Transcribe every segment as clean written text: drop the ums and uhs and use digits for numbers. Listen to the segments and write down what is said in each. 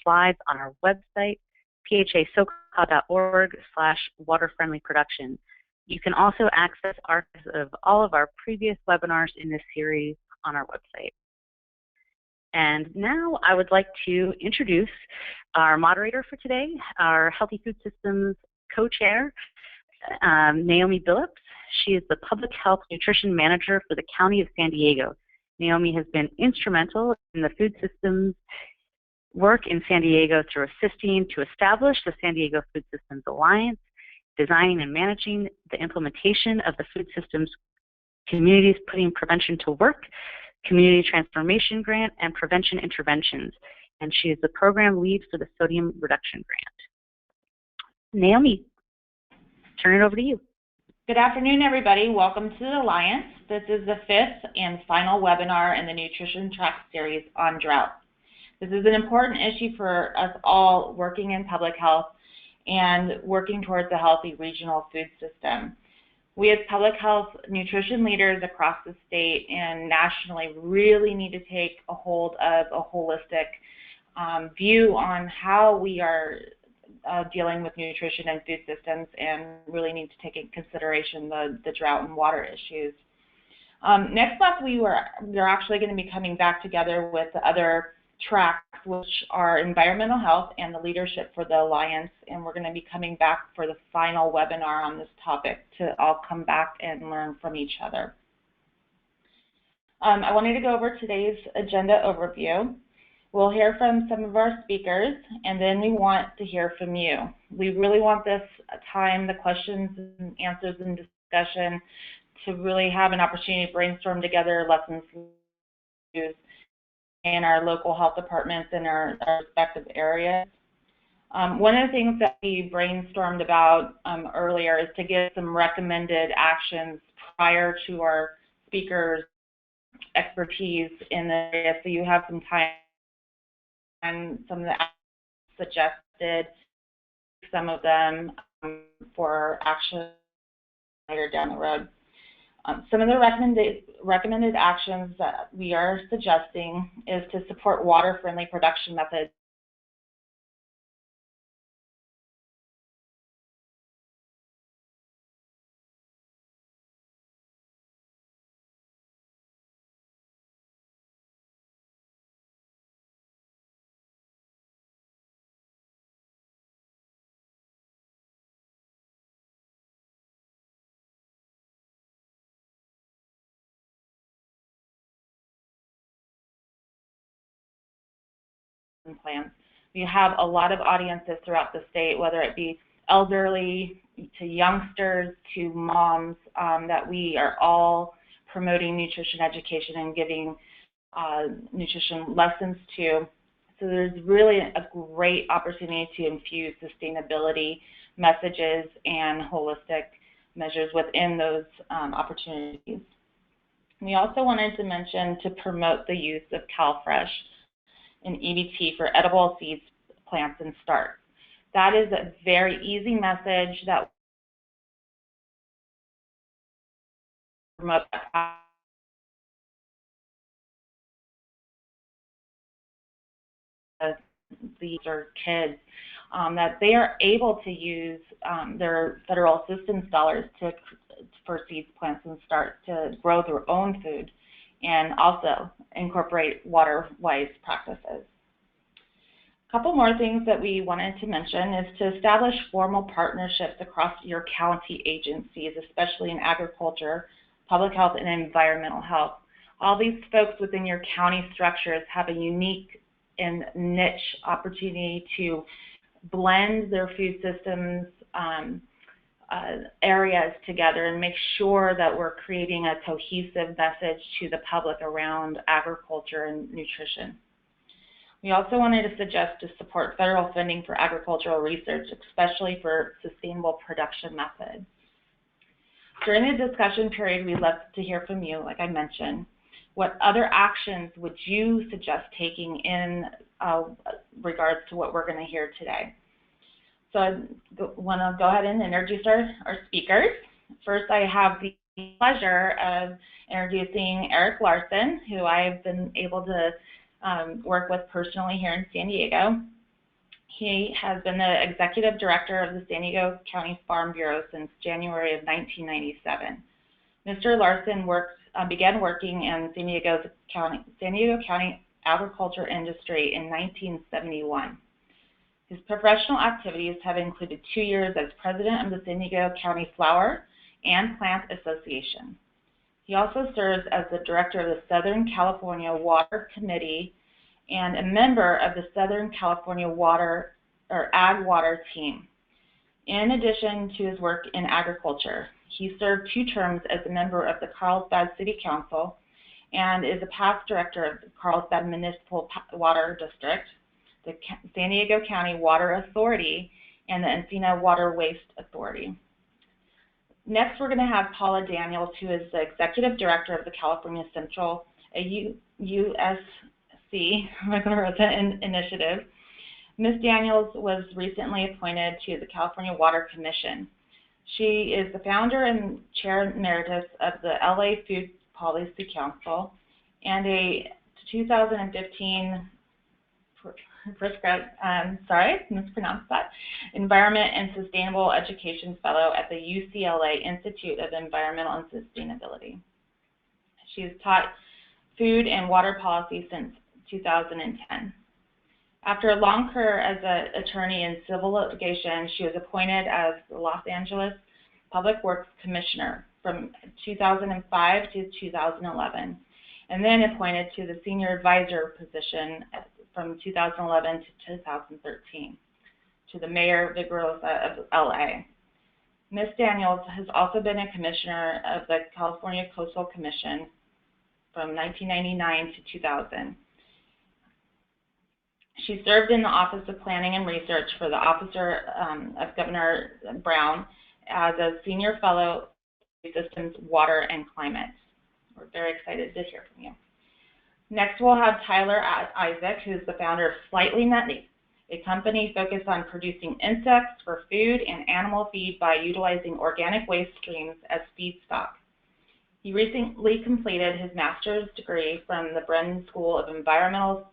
slides on our website, phasocal.org/water-friendly-production. You can also access archives of all of our previous webinars in this series on our website. And now I would like to introduce our moderator for today, our Healthy Food Systems co-chair, Naomi Billups. She is the Public Health Nutrition Manager for the County of San Diego. Naomi has been instrumental in the food systems work in San Diego through assisting to establish the San Diego Food Systems Alliance, designing and managing the implementation of the food systems communities putting prevention to work, community transformation grant, and prevention interventions. And she is the program lead for the sodium reduction grant. Naomi, turn it over to you. Good afternoon, everybody. Welcome to the Alliance. This is the 5th and final webinar in the Nutrition Track series on drought. This is an important issue for us all working in public health and working towards a healthy regional food system. We as public health nutrition leaders across the state and nationally really need to take a hold of a holistic view on how we are dealing with nutrition and food systems, and really need to take in consideration the drought and water issues. Next month we're actually going to be coming back together with the other tracks, which are environmental health and the leadership for the Alliance, and we're going to be coming back for the final webinar on this topic to all come back and learn from each other. I wanted to go over today's agenda overview. We'll hear from some of our speakers, and then we want to hear from you. We really want this time, the questions and answers and discussion, to really have an opportunity to brainstorm together lessons used in our local health departments in our respective areas. One of the things that we brainstormed about earlier is to get some recommended actions prior to our speakers' expertise in the area, so you have some time and some of the suggested, some of them for action later down the road. Some of the recommended actions that we are suggesting is to support water-friendly production methods plans. We have a lot of audiences throughout the state, whether it be elderly to youngsters to moms, that we are all promoting nutrition education and giving nutrition lessons to. So there's really a great opportunity to infuse sustainability messages and holistic measures within those opportunities. We also wanted to mention to promote the use of CalFresh and EBT for edible seeds, plants, and starts. That is a very easy message that promotes these are kids, that they are able to use their federal assistance dollars for seeds, plants, and starts to grow their own food, and also incorporate water-wise practices. A couple more things that we wanted to mention is to establish formal partnerships across your county agencies, especially in agriculture, public health, and environmental health. All these folks within your county structures have a unique and niche opportunity to blend their food systems areas together and make sure that we're creating a cohesive message to the public around agriculture and nutrition. We also wanted to suggest to support federal funding for agricultural research, especially for sustainable production methods. During the discussion period, we'd love to hear from you, like I mentioned. What other actions would you suggest taking in regards to what we're going to hear today? So I want to go ahead and introduce our speakers. First, I have the pleasure of introducing Eric Larson, who I've been able to work with personally here in San Diego. He has been the executive director of the San Diego County Farm Bureau since January of 1997. Mr. Larson began working in San Diego County agriculture industry in 1971. His professional activities have included 2 years as president of the San Diego County Flower and Plant Association. He also serves as the director of the Southern California Water Committee and a member of the Southern California Ag Water Team. In addition to his work in agriculture, he served 2 terms as a member of the Carlsbad City Council and is a past director of the Carlsbad Municipal Water District, the San Diego County Water Authority, and the Encino Water Waste Authority. Next, we're going to have Paula Daniels, who is the executive director of the California Central USC Initiative. Ms. Daniels was recently appointed to the California Water Commission. She is the founder and chair emeritus of the LA Food Policy Council and a 2015 Environment and Sustainable Education Fellow at the UCLA Institute of Environmental and Sustainability. She has taught food and water policy since 2010. After a long career as an attorney in civil litigation, she was appointed as the Los Angeles Public Works Commissioner from 2005 to 2011, and then appointed to the senior advisor position from 2011 to 2013 to the Mayor Vigorosa of LA. Ms. Daniels has also been a commissioner of the California Coastal Commission from 1999 to 2000. She served in the Office of Planning and Research for the Officer of Governor Brown as a senior fellow in Systems, Water, and Climate. We're very excited to hear from you. Next, we'll have Tyler Isaac, who's the founder of Slightly Nutty, a company focused on producing insects for food and animal feed by utilizing organic waste streams as feedstock. He recently completed his master's degree from the Brennan School of Environmental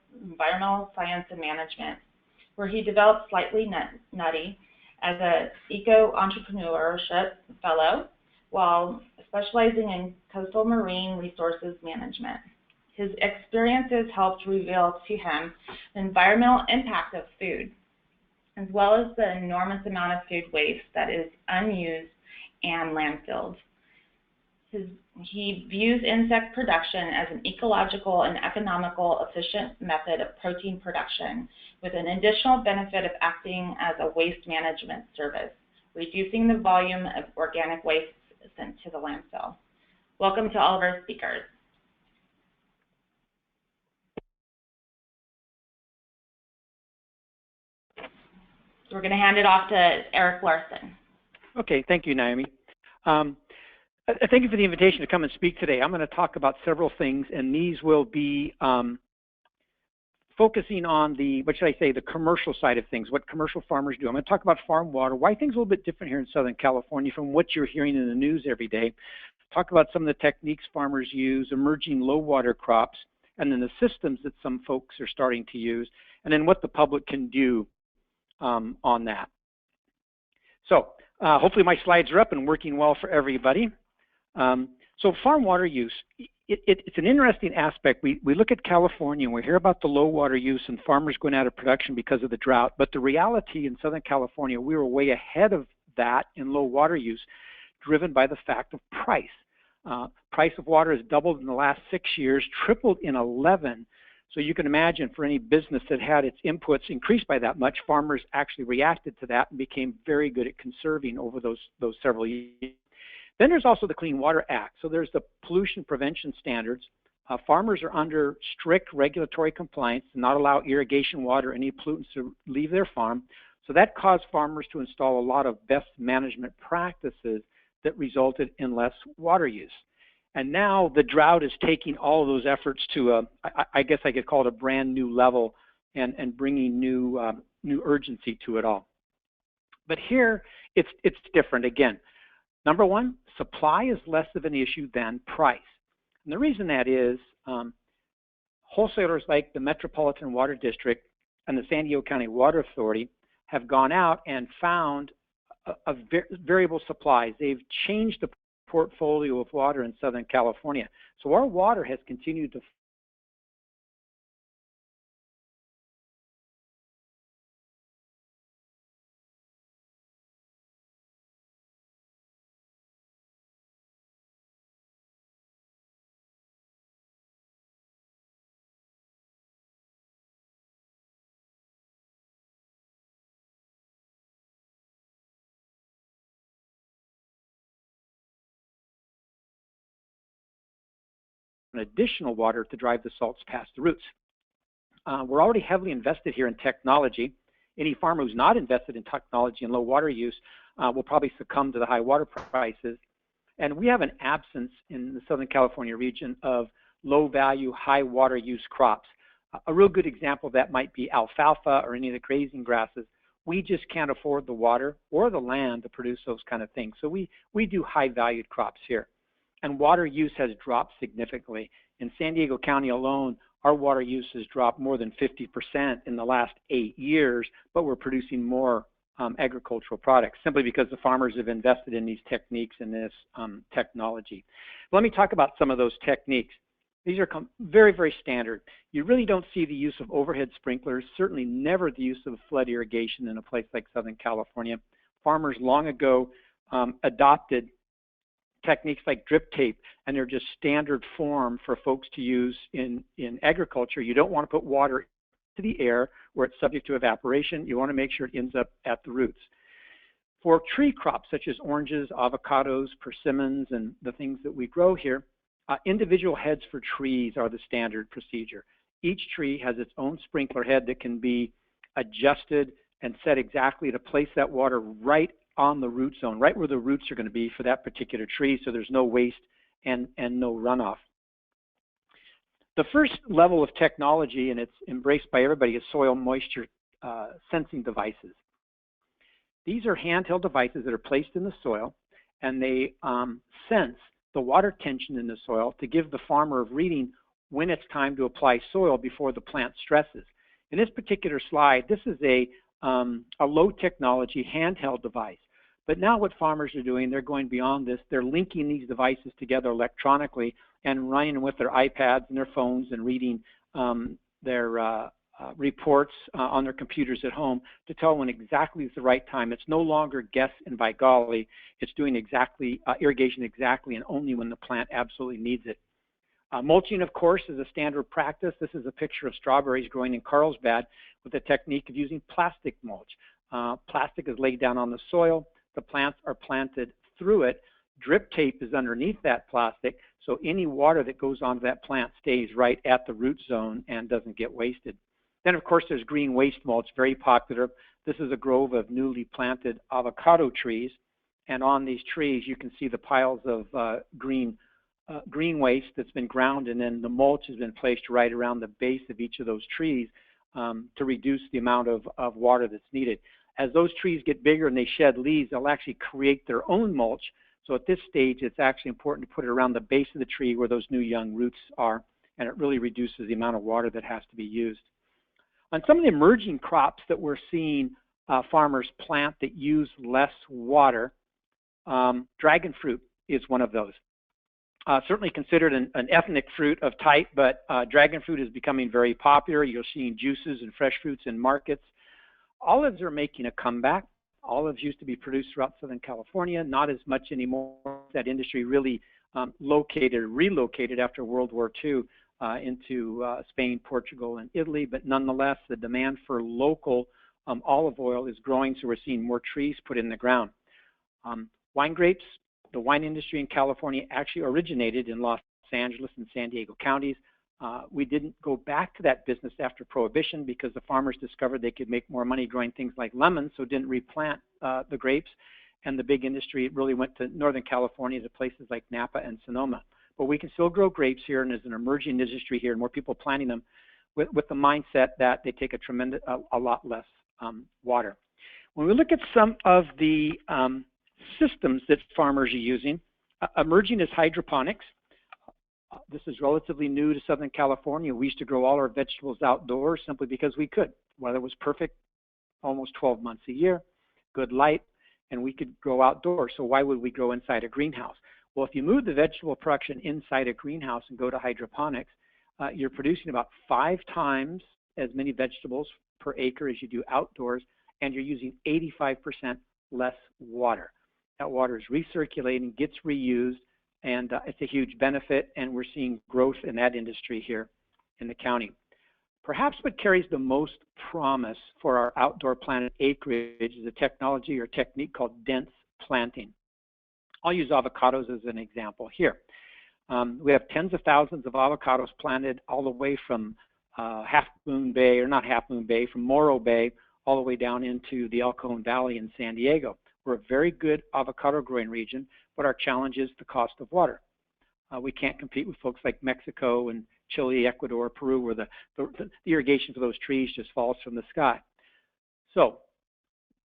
Science and Management, where he developed Slightly Nutty as an eco-entrepreneurship fellow while specializing in coastal marine resources management. His experiences helped reveal to him the environmental impact of food, as well as the enormous amount of food waste that is unused and landfilled. He views insect production as an ecological and economical efficient method of protein production, with an additional benefit of acting as a waste management service, reducing the volume of organic waste sent to the landfill. Welcome to all of our speakers. We're going to hand it off to Eric Larson. Okay, thank you, Naomi. Thank you for the invitation to come and speak today. I'm going to talk about several things, and these will be focusing on the, the commercial side of things, what commercial farmers do. I'm going to talk about farm water, why things are a little bit different here in Southern California from what you're hearing in the news every day. Talk about some of the techniques farmers use, emerging low water crops, and then the systems that some folks are starting to use, and then what the public can do on that. So hopefully my slides are up and working well for everybody. So farm water use, it's an interesting aspect. We look at California and we hear about the low water use and farmers going out of production because of the drought, but the reality in Southern California, we were way ahead of that in low water use, driven by the fact of price. Price of water has doubled in the last 6 years, tripled in 11. So you can imagine for any business that had its inputs increased by that much, farmers actually reacted to that and became very good at conserving over those several years. Then there's also the Clean Water Act. So there's the pollution prevention standards. Farmers are under strict regulatory compliance to not allow irrigation water or any pollutants to leave their farm. So that caused farmers to install a lot of best management practices that resulted in less water use. And now the drought is taking all of those efforts to I guess I could call it a brand new level and bringing new urgency to it all. But here it's different again. Number one, supply is less of an issue than price. And the reason that is, wholesalers like the Metropolitan Water District and the San Diego County Water Authority have gone out and found variable supplies. They've changed the portfolio of water in Southern California. So our water has continued to additional water to drive the salts past the roots. We're already heavily invested here in technology. Any farmer who's not invested in technology and low water use will probably succumb to the high water prices. And we have an absence in the Southern California region of low value, high water use crops. A real good example of that might be alfalfa or any of the grazing grasses. We just can't afford the water or the land to produce those kind of things. So we do high valued crops here. And water use has dropped significantly. In San Diego County alone, our water use has dropped more than 50% in the last 8 years, but we're producing more agricultural products simply because the farmers have invested in these techniques and this technology. Let me talk about some of those techniques. These are very, very standard. You really don't see the use of overhead sprinklers, certainly never the use of flood irrigation in a place like Southern California. Farmers long ago adopted techniques like drip tape, and they're just standard form for folks to use in agriculture. You don't want to put water to the air where it's subject to evaporation. You want to make sure it ends up at the roots. For tree crops such as oranges, avocados, persimmons, and the things that we grow here, individual heads for trees are the standard procedure. Each tree has its own sprinkler head that can be adjusted and set exactly to place that water right on the root zone, right where the roots are going to be for that particular tree, so there's no waste and no runoff. The first level of technology, and it's embraced by everybody, is soil moisture sensing devices. These are handheld devices that are placed in the soil, and they sense the water tension in the soil to give the farmer a reading when it's time to apply soil before the plant stresses. In this particular slide, this is a low technology handheld device. But now what farmers are doing, they're going beyond this. They're linking these devices together electronically and running with their iPads and their phones and reading their reports on their computers at home to tell when exactly is the right time. It's no longer guess and by golly. It's doing exactly irrigation exactly and only when the plant absolutely needs it. Mulching, of course, is a standard practice. This is a picture of strawberries growing in Carlsbad with the technique of using plastic mulch. Plastic is laid down on the soil. The plants are planted through it. Drip tape is underneath that plastic, so any water that goes onto that plant stays right at the root zone and doesn't get wasted. Then, of course, there's green waste mulch, very popular. This is a grove of newly planted avocado trees, and on these trees you can see the piles of green waste that's been ground, and then the mulch has been placed right around the base of each of those trees to reduce the amount of water that's needed. As those trees get bigger and they shed leaves, they'll actually create their own mulch. So at this stage, it's actually important to put it around the base of the tree where those new young roots are, and it really reduces the amount of water that has to be used. On some of the emerging crops that we're seeing farmers plant that use less water, dragon fruit is one of those. Certainly considered an ethnic fruit of type, but dragon fruit is becoming very popular. You're seeing juices and fresh fruits in markets. Olives are making a comeback. Olives used to be produced throughout Southern California, not as much anymore. That industry really relocated after World War II into Spain, Portugal, and Italy, but nonetheless, the demand for local olive oil is growing, so we're seeing more trees put in the ground. Wine grapes, the wine industry in California actually originated in Los Angeles and San Diego counties. We didn't go back to that business after Prohibition because the farmers discovered they could make more money growing things like lemons, so didn't replant the grapes. And the big industry really went to Northern California, to places like Napa and Sonoma. But we can still grow grapes here, and there's an emerging industry here, and more people planting them with the mindset that they take a lot less water. When we look at some of the systems that farmers are using, emerging is hydroponics. This is relatively new to Southern California. We used to grow all our vegetables outdoors simply because we could. Weather was perfect, almost 12 months a year, good light, and we could grow outdoors. So why would we grow inside a greenhouse? Well, if you move the vegetable production inside a greenhouse and go to hydroponics, you're producing about 5 times as many vegetables per acre as you do outdoors, and you're using 85% less water. That water is recirculating, gets reused, and it's a huge benefit, and we're seeing growth in that industry here in the county. Perhaps what carries the most promise for our outdoor planted acreage is a technology or technique called dense planting. I'll use avocados as an example here. We have tens of thousands of avocados planted all the way from Half Moon Bay, or not Half Moon Bay, from Morro Bay, all the way down into the El Cajon Valley in San Diego. We're a very good avocado growing region, but our challenge is the cost of water. We can't compete with folks like Mexico and Chile, Ecuador, Peru, where the irrigation for those trees just falls from the sky. So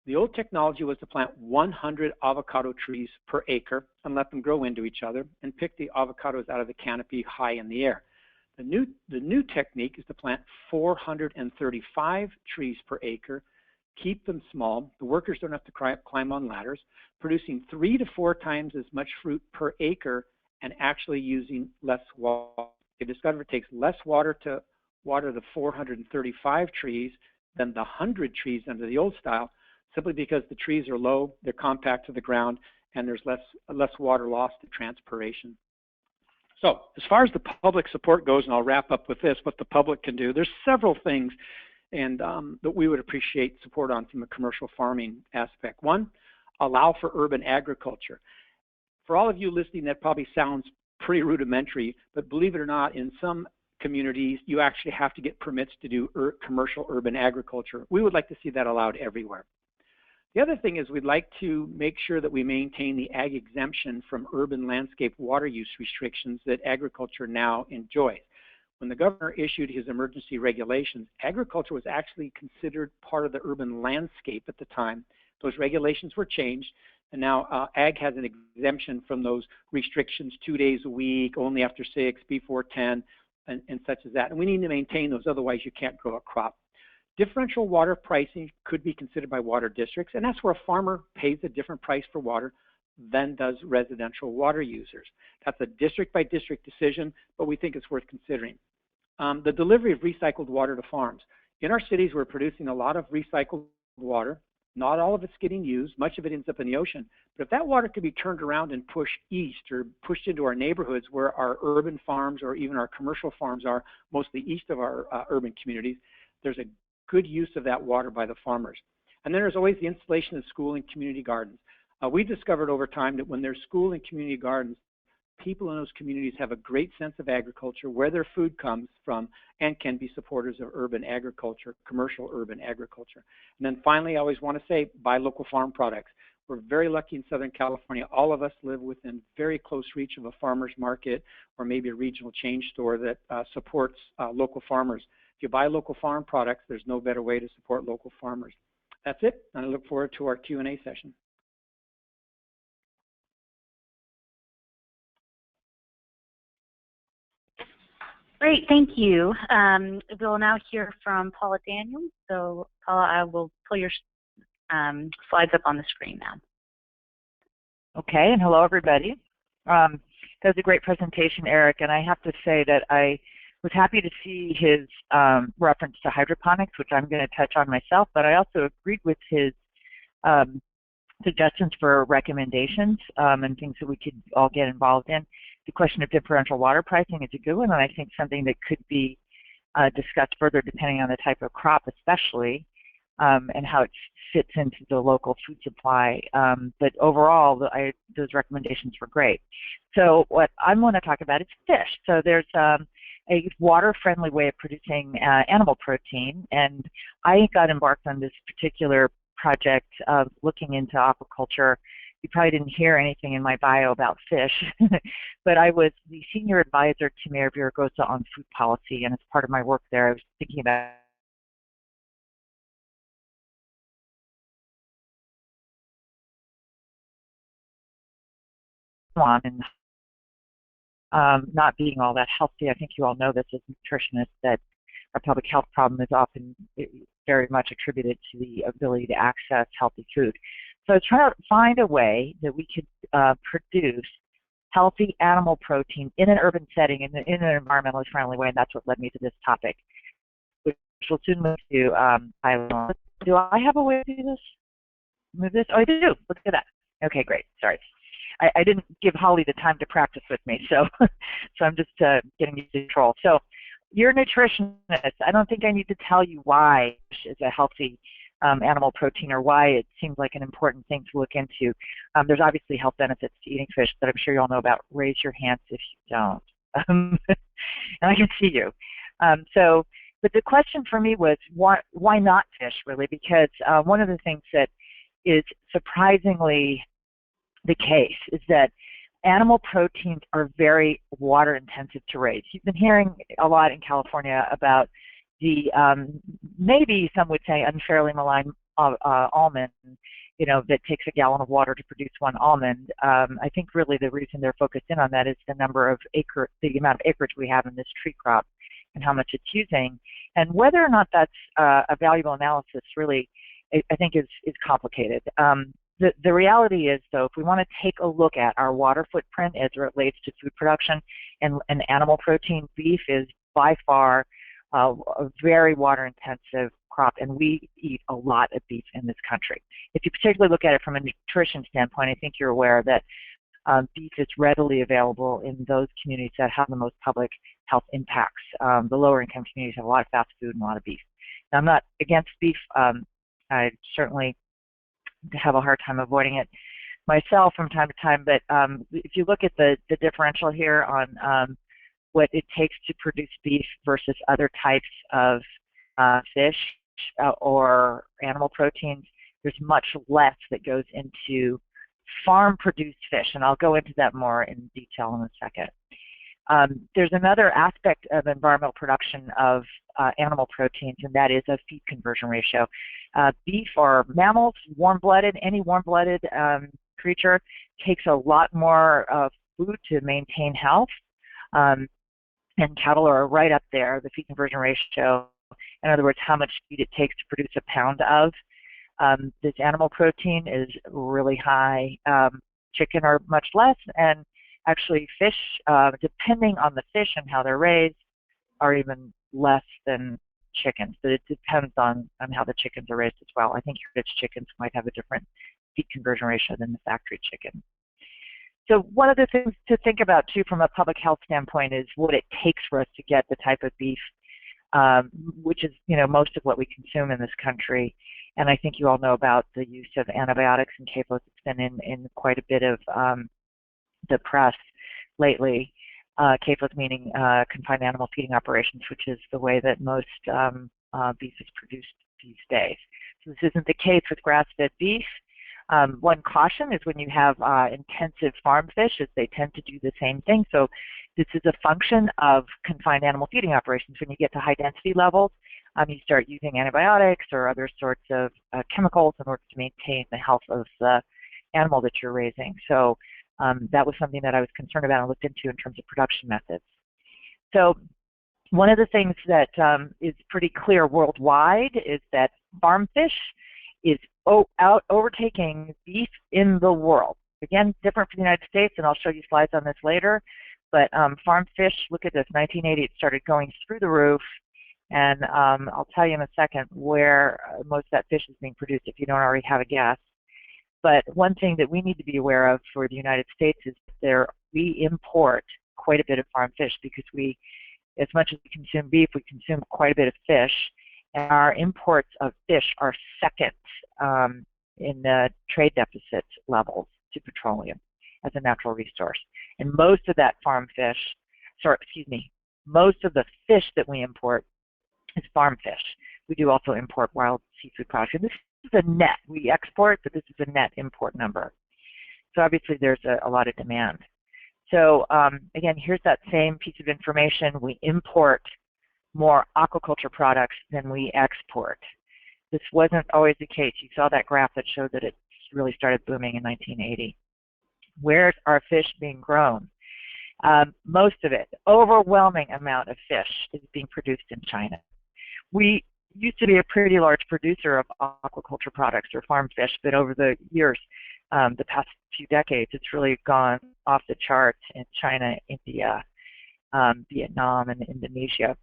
the old technology was to plant 100 avocado trees per acre and let them grow into each other and pick the avocados out of the canopy high in the air. The new technique is to plant 435 trees per acre, keep them small. The workers don't have to climb on ladders, producing 3 to 4 times as much fruit per acre and actually using less water. They discovered it takes less water to water the 435 trees than the 100 trees under the old style, simply because the trees are low, they're compact to the ground, and there's less water loss to transpiration. So as far as the public support goes, and I'll wrap up with this, what the public can do, there's several things and that we would appreciate support on from the commercial farming aspect. One, allow for urban agriculture. For all of you listening, that probably sounds pretty rudimentary, but believe it or not, in some communities, you actually have to get permits to do commercial urban agriculture. We would like to see that allowed everywhere. The other thing is we'd like to make sure that we maintain the ag exemption from urban landscape water use restrictions that agriculture now enjoys. When the governor issued his emergency regulations, agriculture was actually considered part of the urban landscape at the time. Those regulations were changed, and now ag has an exemption from those restrictions, 2 days a week, only after 6, before 10, and such as that. And we need to maintain those, otherwise you can't grow a crop. Differential water pricing could be considered by water districts, and that's where a farmer pays a different price for water than does residential water users. That's a district-by-district decision, but we think it's worth considering. The delivery of recycled water to farms. In our cities, we're producing a lot of recycled water. Not all of it's getting used. Much of it ends up in the ocean. But if that water could be turned around and pushed east or pushed into our neighborhoods where our urban farms or even our commercial farms are, mostly east of our urban communities, there's a good use of that water by the farmers. And then there's always the installation of school and community gardens. We've discovered over time that when there's school and community gardens, people in those communities have a great sense of agriculture, where their food comes from, and can be supporters of urban agriculture, commercial urban agriculture. And then finally, I always want to say, buy local farm products. We're very lucky in Southern California. All of us live within very close reach of a farmer's market or maybe a regional chain store that supports local farmers. If you buy local farm products, there's no better way to support local farmers. That's it, and I look forward to our Q&A session. Great, thank you. We'll now hear from Paula Daniels. So Paula, I will pull your slides up on the screen now. Okay, and hello everybody. That was a great presentation, Eric, and I have to say that I was happy to see his reference to hydroponics, which I'm going to touch on myself, but I also agreed with his suggestions for recommendations and things that we could all get involved in. The question of differential water pricing is a good one, and I think something that could be discussed further depending on the type of crop especially, and how it fits into the local food supply. But overall, those recommendations were great. So what I want to talk about is fish. So there's a water-friendly way of producing animal protein, and I got embarked on this particular project of looking into aquaculture. You probably didn't hear anything in my bio about fish, but I was the senior advisor to Mayor Villaraigosa on food policy, and as part of my work there, I was thinking about and not being all that healthy. I think you all know this as nutritionists, that our public health problem is often very much attributed to the ability to access healthy food. So I was trying to find a way that we could produce healthy animal protein in an urban setting, in an environmentally friendly way, and that's what led me to this topic, which will soon move to Thailand. Do I have a way to do this? Move this? Oh, I do. Look at that. Okay, great. Sorry. I didn't give Holly the time to practice with me, so so I'm just getting used to control. So you're a nutritionist. I don't think I need to tell you why fish is a healthy animal protein, or why it seems like an important thing to look into. There's obviously health benefits to eating fish that I'm sure you all know about. Raise your hands if you don't. And I can see you. But the question for me was, why not fish, really? Because one of the things that is surprisingly the case is that animal proteins are very water intensive to raise. You've been hearing a lot in California about the maybe some would say unfairly maligned almond, that takes a gallon of water to produce one almond. I think really the reason they're focused in on that is the amount of acreage we have in this tree crop and how much it's using, and whether or not that's a valuable analysis really, I think is complicated. The reality is, though, if we want to take a look at our water footprint as it relates to food production and animal protein, beef is by far a very water-intensive crop, and we eat a lot of beef in this country. If you particularly look at it from a nutrition standpoint, I think you're aware that beef is readily available in those communities that have the most public health impacts. The lower-income communities have a lot of fast food and a lot of beef. Now, I'm not against beef. I certainly have a hard time avoiding it myself from time to time, but if you look at the differential here on what it takes to produce beef versus other types of fish or animal proteins, there's much less that goes into farm-produced fish, and I'll go into that more in detail in a second. There's another aspect of environmental production of animal proteins, and that is a feed conversion ratio. Beef or mammals, warm-blooded, any warm-blooded creature takes a lot more food to maintain health, and cattle are right up there, the feed conversion ratio. In other words, how much feed it takes to produce a pound of this animal protein is really high. Chicken are much less, and actually fish, depending on the fish and how they're raised, are even less than chickens. But it depends on how the chickens are raised as well. I think rich chickens might have a different feed conversion ratio than the factory chicken. So one of the things to think about, too, from a public health standpoint is what it takes for us to get the type of beef, which is, most of what we consume in this country. And I think you all know about the use of antibiotics and CAFOs. It's been in quite a bit of the press lately. CAFOs meaning confined animal feeding operations, which is the way that most beef is produced these days. So this isn't the case with grass-fed beef. One caution is when you have intensive farm fish, is they tend to do the same thing. So this is a function of confined animal feeding operations. When you get to high density levels, you start using antibiotics or other sorts of chemicals in order to maintain the health of the animal that you're raising. So that was something that I was concerned about and looked into in terms of production methods. So one of the things that is pretty clear worldwide is that farm fish is out overtaking beef in the world. Again, different for the United States, and I'll show you slides on this later. But farm fish, look at this, 1980, it started going through the roof. And I'll tell you in a second where most of that fish is being produced if you don't already have a guess. But one thing that we need to be aware of for the United States is we import quite a bit of farm fish, because as much as we consume beef, we consume quite a bit of fish. And our imports of fish are second in the trade deficit levels to petroleum as a natural resource. And most of that most of the fish that we import is farm fish. We do also import wild seafood products. And this is a net. We export, but this is a net import number. So obviously there's a lot of demand. So again, here's that same piece of information. We import more aquaculture products than we export. This wasn't always the case. You saw that graph that showed that it really started booming in 1980. Where's our fish being grown? Most of it, overwhelming amount of fish is being produced in China. We used to be a pretty large producer of aquaculture products or farm fish, but over the years, the past few decades, it's really gone off the charts in China, India, Vietnam, and Indonesia.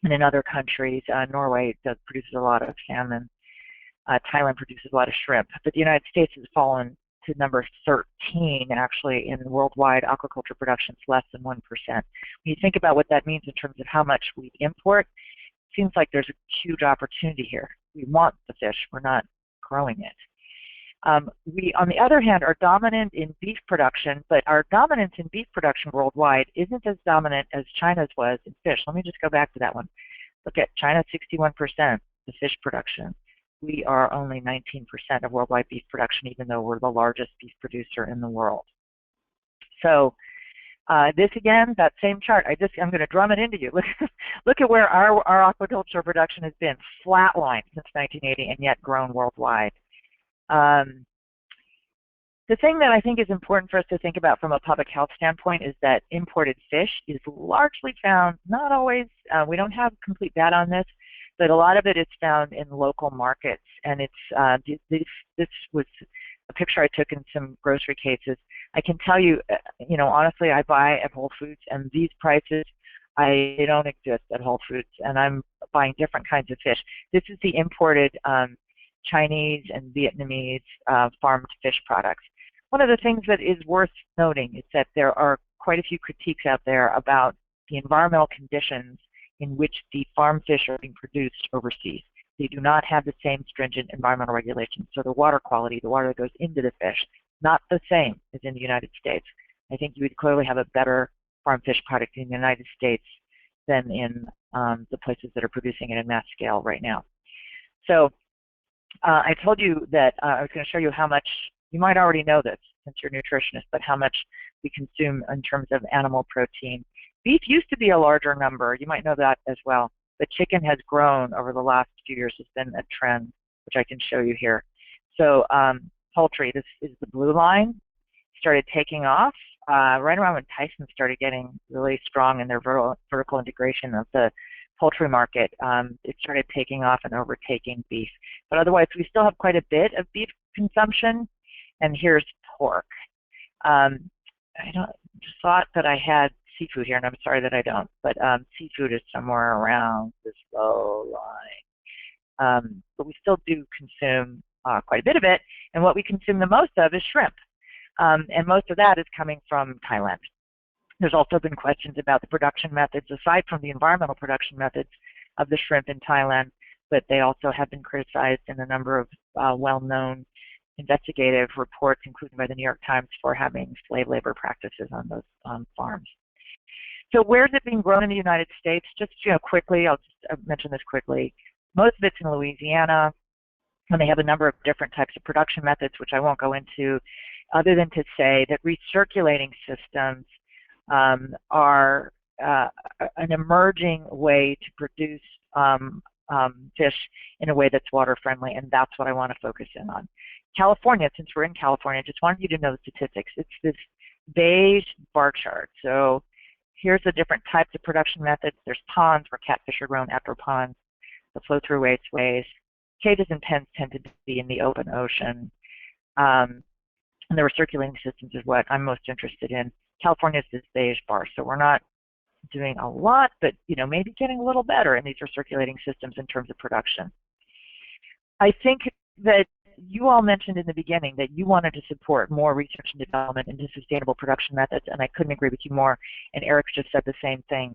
And in other countries, Norway produces a lot of salmon. Thailand produces a lot of shrimp. But the United States has fallen to number 13, actually, in worldwide aquaculture production. It's less than 1%. When you think about what that means in terms of how much we import, it seems like there's a huge opportunity here. We want the fish. We're not growing it. We, on the other hand, are dominant in beef production, but our dominance in beef production worldwide isn't as dominant as China's was in fish. Let me just go back to that one. Look at China, 61%, the fish production. We are only 19% of worldwide beef production, even though we're the largest beef producer in the world. So this again, that same chart, I'm going to drum it into you. Look at where our aquaculture production has been, flatlined since 1980 and yet grown worldwide. The thing that I think is important for us to think about from a public health standpoint is that imported fish is largely found, not always, we don't have complete data on this, but a lot of it is found in local markets. And it's this was a picture I took in some grocery cases. I can tell you, you know, honestly, I buy at Whole Foods, and these prices, they don't exist at Whole Foods, and I'm buying different kinds of fish. This is the imported Chinese and Vietnamese farmed fish products. One of the things that is worth noting is that there are quite a few critiques out there about the environmental conditions in which the farm fish are being produced overseas. They do not have the same stringent environmental regulations. So the water quality, the water that goes into the fish, not the same as in the United States. I think you would clearly have a better farm fish product in the United States than in the places that are producing it in mass scale right now. So I told you that I was going to show you how much, you might already know this since you're a nutritionist, but how much we consume in terms of animal protein. Beef used to be a larger number. You might know that as well. But chicken has grown over the last few years. It's been a trend, which I can show you here. So poultry, this is the blue line, started taking off right around when Tyson started getting really strong in their vertical integration of the poultry market. It started taking off and overtaking beef. But otherwise, we still have quite a bit of beef consumption. And here's pork. I just thought that I had seafood here, and I'm sorry that I don't, but seafood is somewhere around this low line. But we still do consume quite a bit of it, and what we consume the most of is shrimp. And most of that is coming from Thailand. There's also been questions about the production methods, aside from the environmental production methods of the shrimp in Thailand, but they also have been criticized in a number of well-known investigative reports, including by the New York Times, for having slave labor practices on those farms. So where is it being grown in the United States? Just quickly, I'll just mention this quickly. Most of it's in Louisiana, and they have a number of different types of production methods, which I won't go into, other than to say that recirculating systems are an emerging way to produce fish in a way that's water friendly, and that's what I want to focus in on. California, since we're in California, I just wanted you to know the statistics. It's this beige bar chart. So here's the different types of production methods. There's ponds where catfish are grown, outdoor ponds, the flow-through ways. Cages and pens tend to be in the open ocean. And the recirculating systems is what I'm most interested in. California is this beige bar, so we're not doing a lot, but maybe getting a little better in these recirculating systems in terms of production. I think that you all mentioned in the beginning that you wanted to support more research and development into sustainable production methods, and I couldn't agree with you more, and Eric's just said the same thing.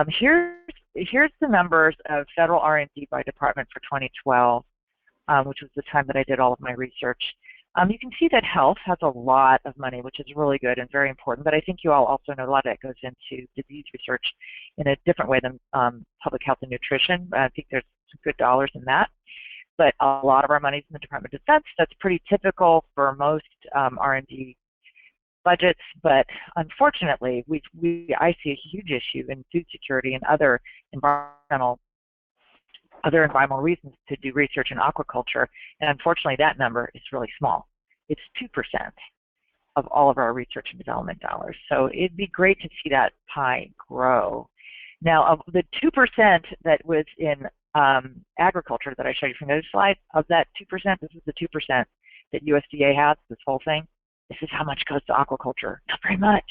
Here's the numbers of federal R&D by department for 2012, which was the time that I did all of my research. You can see that health has a lot of money, which is really good and very important, but I think you all also know a lot of that goes into disease research in a different way than public health and nutrition. I think there's some good dollars in that. But a lot of our money is in the Department of Defense. That's pretty typical for most R&D budgets, but unfortunately, I see a huge issue in food security and other environmental reasons to do research in aquaculture, and unfortunately that number is really small. It's 2%. of all of our research and development dollars. So it'd be great to see that pie grow. Now, of the 2% that was in agriculture that I showed you from the other slide, of that 2%, this is the 2% that USDA has, this whole thing. This is how much goes to aquaculture. Not very much.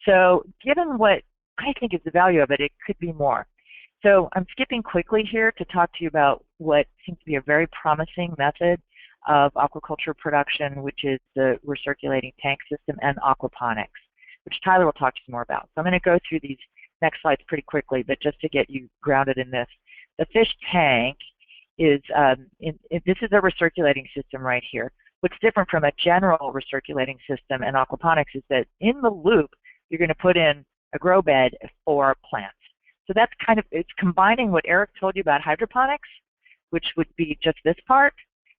So given what I think is the value of it, it could be more. So I'm skipping quickly here to talk to you about what seems to be a very promising method of aquaculture production, which is the recirculating tank system and aquaponics, which Tyler will talk to you more about. So I'm going to go through these next slides pretty quickly, but just to get you grounded in this. The fish tank is, this is a recirculating system right here. What's different from a general recirculating system and aquaponics is that in the loop, you're going to put in a grow bed for plants. So that's kind of, it's combining what Eric told you about hydroponics, which would be just this part.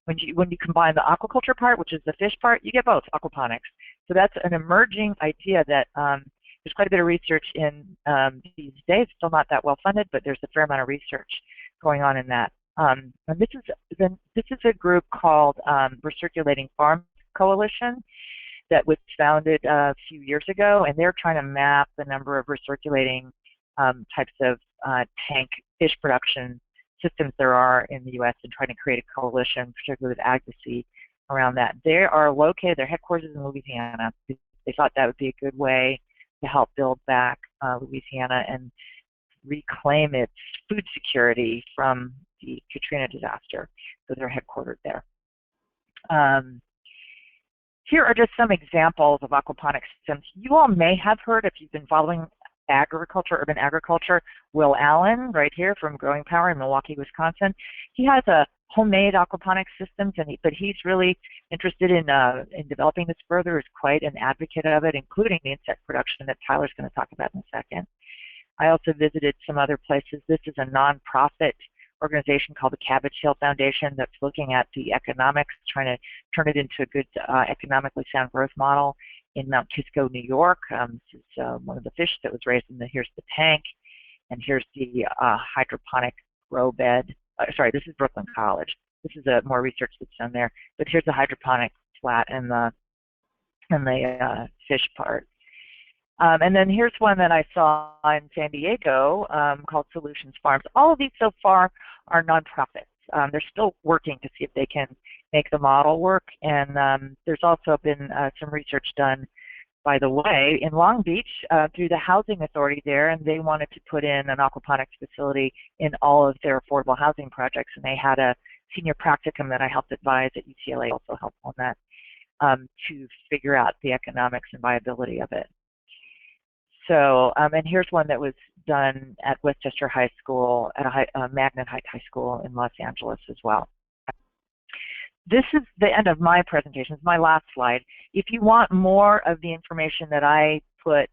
When you combine the aquaculture part, which is the fish part, you get both aquaponics. So that's an emerging idea that there's quite a bit of research in these days. Still not that well funded, but there's a fair amount of research going on in that. And this is a group called Recirculating Farms Coalition that was founded a few years ago, and they're trying to map the number of recirculating types of tank fish production systems there are in the U.S. and trying to create a coalition, particularly with advocacy around that. They are located, their headquarters is in Louisiana. They thought that would be a good way to help build back Louisiana and reclaim its food security from the Katrina disaster. So they're headquartered there. Here are just some examples of aquaponics systems. You all may have heard, if you've been following agriculture, urban agriculture, Will Allen, right here from Growing Power in Milwaukee, Wisconsin. He has a homemade aquaponics systems, but he's really interested in developing this further, is quite an advocate of it, including the insect production that Tyler's going to talk about in a second. I also visited some other places. This is a nonprofit organization called the Cabbage Hill Foundation that's looking at the economics, trying to turn it into a good economically sound growth model in Mount Kisco, New York. This is one of the fish that was raised in here's the tank, and here's the hydroponic grow bed. Sorry, this is Brooklyn College. This is more research that's done there, but here's the hydroponic flat and the fish part. And then here's one that I saw in San Diego called Solutions Farms. All of these so far are nonprofits. They're still working to see if they can make the model work. And there's also been some research done, by the way, in Long Beach through the Housing Authority there, and they wanted to put in an aquaponics facility in all of their affordable housing projects. And they had a senior practicum that I helped advise at UCLA, also helped on that, to figure out the economics and viability of it. So, and here's one that was done at Westchester High School, at Magnet High School in Los Angeles as well. This is the end of my presentation. It's my last slide. If you want more of the information that I put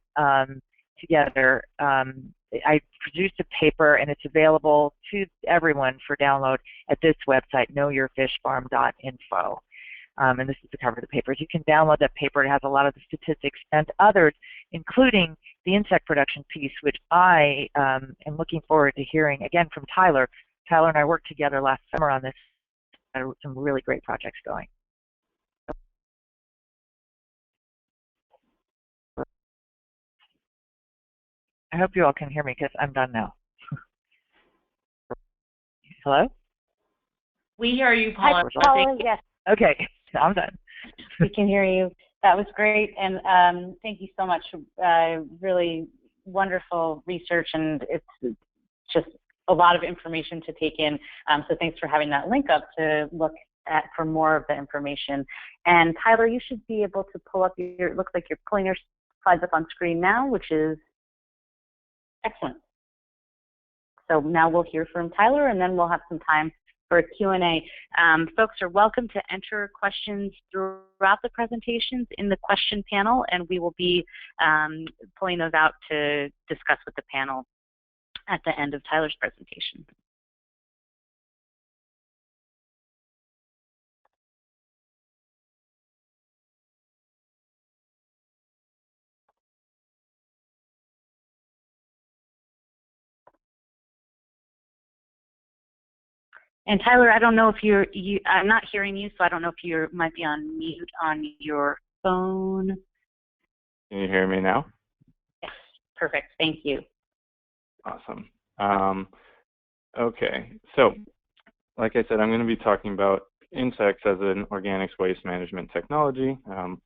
together, I produced a paper, and it's available to everyone for download at this website, knowyourfishfarm.info. And this is the cover of the paper. You can download that paper. It has a lot of the statistics and others, including the insect production piece, which I am looking forward to hearing again from Tyler. Tyler and I worked together last summer on this. Some really great projects going. I hope you all can hear me because I'm done now. Hello? We hear you, Paula. Hi, Paula, yes. Okay, I'm done. We can hear you. That was great, and thank you so much. Really wonderful research, and it's just a lot of information to take in. So thanks for having that link up to look at for more of the information. And Tyler, you should be able to pull up your, it looks like you're pulling your slides up on screen now, which is excellent. So now we'll hear from Tyler, and then we'll have some time for a Q&A. Folks are welcome to enter questions throughout the presentations in the question panel, and we will be pulling those out to discuss with the panel at the end of Tyler's presentation. And Tyler, I don't know if I'm not hearing you, so I don't know if you might be on mute on your phone. Can you hear me now? Yes, perfect. Thank you. Awesome. Okay, so like I said, I'm going to be talking about insects as an organics waste management technology.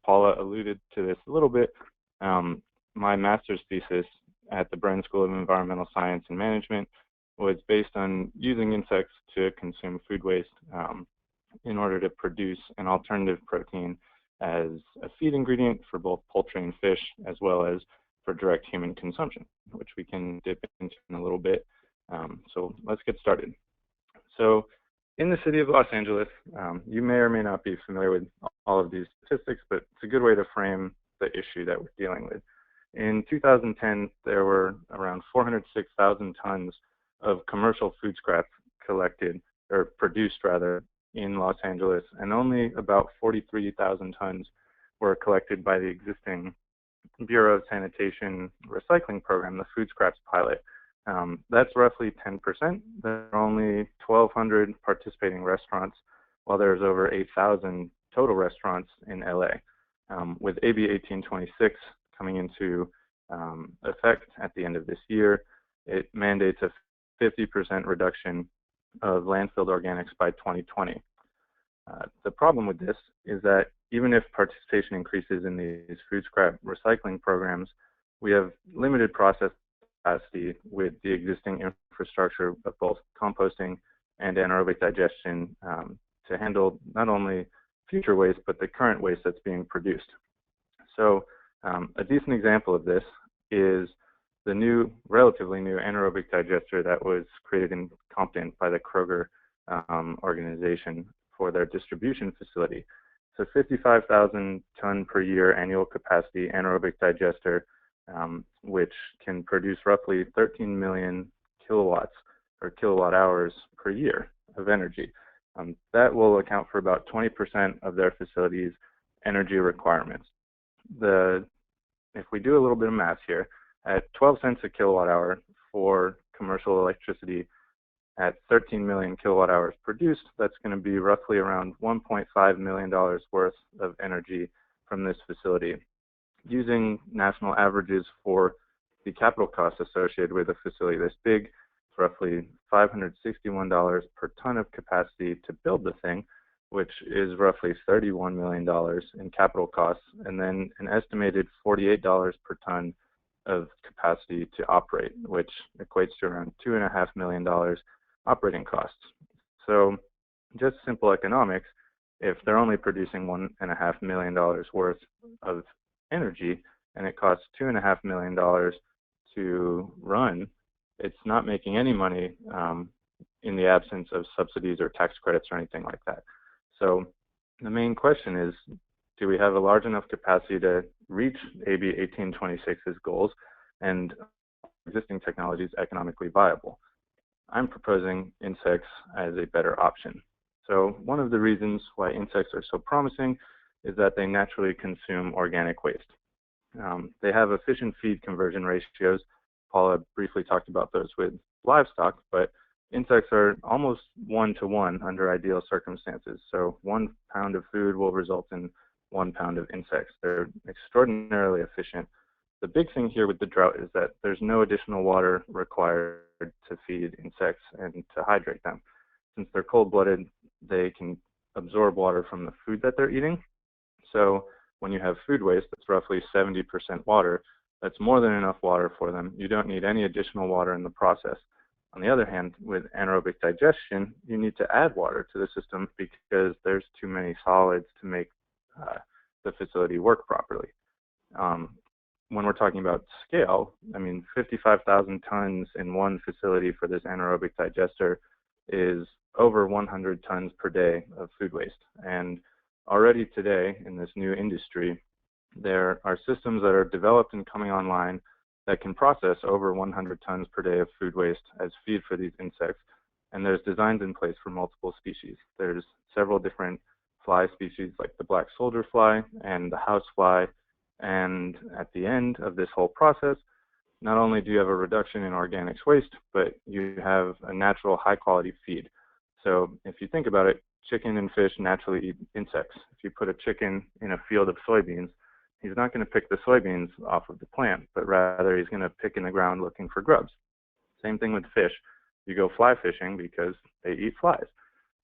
Paula alluded to this a little bit. My master's thesis at the Bren School of Environmental Science and Management was based on using insects to consume food waste in order to produce an alternative protein as a feed ingredient for both poultry and fish, as well as for direct human consumption, which we can dip into in a little bit. So let's get started. So in the city of Los Angeles, you may or may not be familiar with all of these statistics, but it's a good way to frame the issue that we're dealing with. In 2010, there were around 406,000 tons of commercial food scrap collected, or produced rather, in Los Angeles, and only about 43,000 tons were collected by the existing Bureau of Sanitation recycling program, the Food Scraps Pilot. That's roughly 10%. There are only 1,200 participating restaurants, while there's over 8,000 total restaurants in LA. With AB 1826 coming into effect at the end of this year, it mandates a 50% reduction of landfilled organics by 2020. The problem with this is that even if participation increases in these food scrap recycling programs, we have limited process capacity with the existing infrastructure of both composting and anaerobic digestion to handle not only future waste, but the current waste that's being produced. So a decent example of this is the relatively new anaerobic digester that was created in Compton by the Kroger organization for their distribution facility. So 55,000 ton per year annual capacity anaerobic digester, which can produce roughly 13 million kilowatts or kilowatt hours per year of energy. That will account for about 20% of their facility's energy requirements. If we do a little bit of math here, at 12 cents a kilowatt hour for commercial electricity at 13 million kilowatt hours produced, that's going to be roughly around $1.5 million worth of energy from this facility. Using national averages for the capital costs associated with a facility this big, it's roughly $561 per ton of capacity to build the thing, which is roughly $31 million in capital costs, and then an estimated $48 per ton of capacity to operate, which equates to around $2.5 million operating costs. So just simple economics, if they're only producing $1.5 million worth of energy and it costs $2.5 million to run, it's not making any money in the absence of subsidies or tax credits or anything like that. So the main question is, do we have a large enough capacity to reach AB 1826's goals, and existing technology is economically viable? I'm proposing insects as a better option. So one of the reasons why insects are so promising is that they naturally consume organic waste. They have efficient feed conversion ratios. Paula briefly talked about those with livestock, but insects are almost 1-to-1 under ideal circumstances. So 1 pound of food will result in 1 pound of insects. They're extraordinarily efficient. The big thing here with the drought is that there's no additional water required to feed insects and to hydrate them. Since they're cold-blooded, they can absorb water from the food that they're eating. So when you have food waste that's roughly 70% water, that's more than enough water for them. You don't need any additional water in the process. On the other hand, with anaerobic digestion, you need to add water to the system because there's too many solids to make the facility work properly. When we're talking about scale, I mean, 55,000 tons in one facility for this anaerobic digester is over 100 tons per day of food waste. And already today in this new industry, there are systems that are developed and coming online that can process over 100 tons per day of food waste as feed for these insects. And there's designs in place for multiple species. There's several different fly species like the black soldier fly and the house fly. And at the end of this whole process, not only do you have a reduction in organics waste, but you have a natural high quality feed. So if you think about it, chicken and fish naturally eat insects. If you put a chicken in a field of soybeans, he's not going to pick the soybeans off of the plant, but rather he's going to pick in the ground looking for grubs. Same thing with fish. You go fly fishing because they eat flies.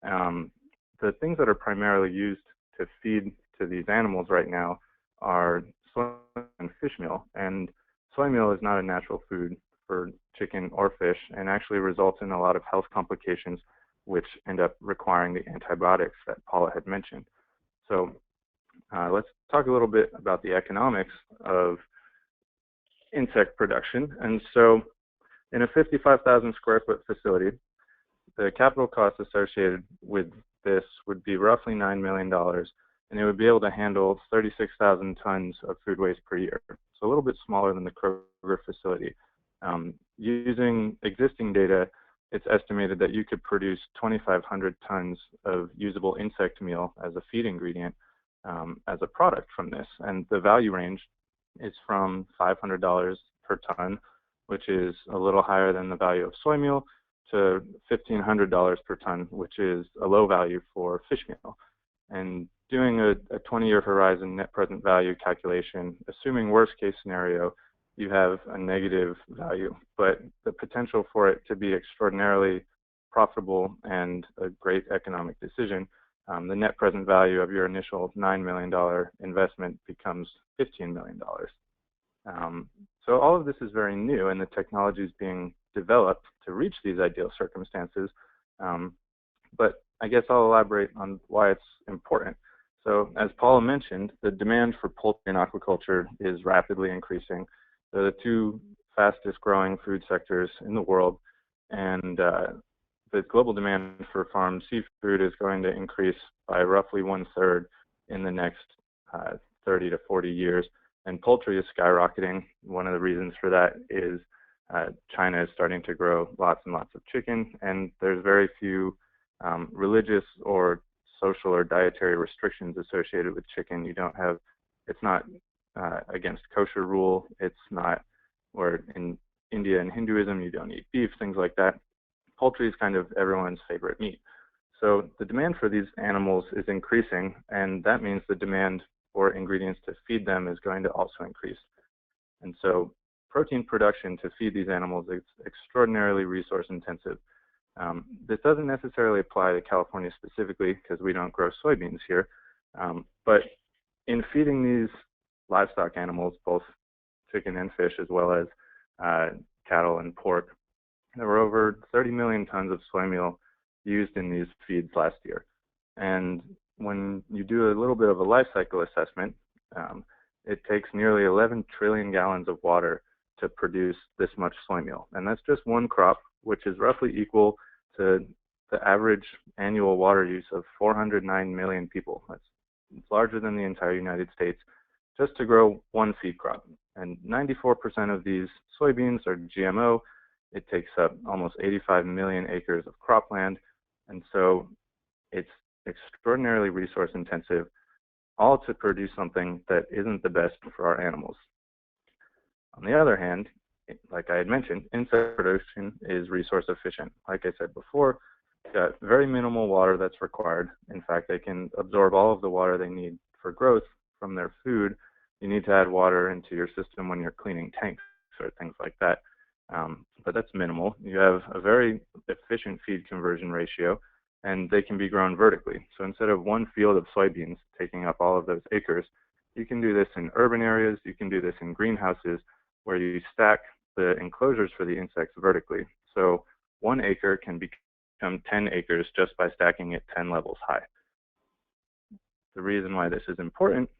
The things that are primarily used to feed to these animals right now are soy and fish meal. And soy meal is not a natural food for chicken or fish and actually results in a lot of health complications, which end up requiring the antibiotics that Paula had mentioned. So let's talk a little bit about the economics of insect production. And so in a 55,000 square foot facility, the capital costs associated with this would be roughly $9 million, and it would be able to handle 36,000 tons of food waste per year. So a little bit smaller than the Kroger facility. Using existing data, it's estimated that you could produce 2,500 tons of usable insect meal as a feed ingredient as a product from this. And the value range is from $500 per ton, which is a little higher than the value of soy meal, to $1,500 per ton, which is a low value for fish meal. And doing a 20-year horizon net present value calculation, assuming worst case scenario, you have a negative value, but the potential for it to be extraordinarily profitable and a great economic decision, the net present value of your initial $9 million investment becomes $15 million. So all of this is very new, and the technology is being developed to reach these ideal circumstances. But I guess I'll elaborate on why it's important. So as Paula mentioned, the demand for poultry and aquaculture is rapidly increasing. They're the two fastest growing food sectors in the world, and the global demand for farmed seafood is going to increase by roughly 1/3 in the next 30 to 40 years. And poultry is skyrocketing. One of the reasons for that is China is starting to grow lots and lots of chicken, and there's very few religious or social or dietary restrictions associated with chicken. You don't have, it's not against kosher rule. It's not, where in India and Hinduism you don't eat beef, things like that. Poultry is kind of everyone's favorite meat. So the demand for these animals is increasing, and that means the demand for ingredients to feed them is going to also increase. And so protein production to feed these animals is extraordinarily resource intensive. This doesn't necessarily apply to California specifically because we don't grow soybeans here, but in feeding these livestock animals, both chicken and fish, as well as cattle and pork, there were over 30 million tons of soy meal used in these feeds last year. And when you do a little bit of a life cycle assessment, it takes nearly 11 trillion gallons of water to produce this much soy meal. And that's just one crop, which is roughly equal to the average annual water use of 409 million people. It's larger than the entire United States just to grow one feed crop. And 94% of these soybeans are GMO. It takes up almost 85 million acres of cropland. And so it's extraordinarily resource intensive, all to produce something that isn't the best for our animals. On the other hand, like I had mentioned, insect production is resource efficient. Like I said before, you've got very minimal water that's required. In fact, they can absorb all of the water they need for growth from their food. You need to add water into your system when you're cleaning tanks or things like that. But that's minimal. You have a very efficient feed conversion ratio, and they can be grown vertically. So instead of one field of soybeans taking up all of those acres, you can do this in urban areas. You can do this in greenhouses where you stack the enclosures for the insects vertically. So 1 acre can become 10 acres just by stacking it 10 levels high. The reason why this is important